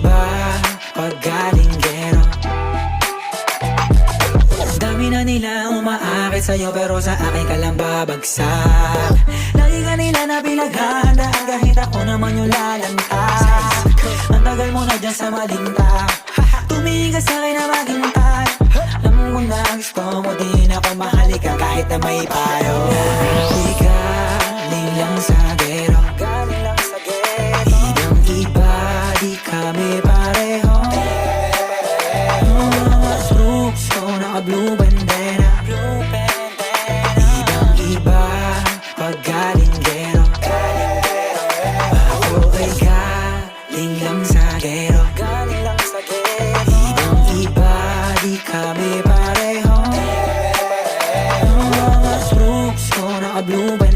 iba pag galing gero. Dami na nila umaakit sa'yo pero sa akin ka lang babagsak. Lagi ka nila na pinaghahandaan kahit ako naman yung lalantad. Ang tagal mo na dyan sa malinta, tumingin ka sa'kin na maghintay. Alam mo na gusto mo din ako mahalika kahit na may payo. Di galing lang sa gero, ibang iba, di kami pareho. Mga troops ko naka-blue bandera, ibang iba pag galing gero. Ako ay galing lang sa gero, ibang iba, di kami pareho. Mga troops ko naka-blue bandera,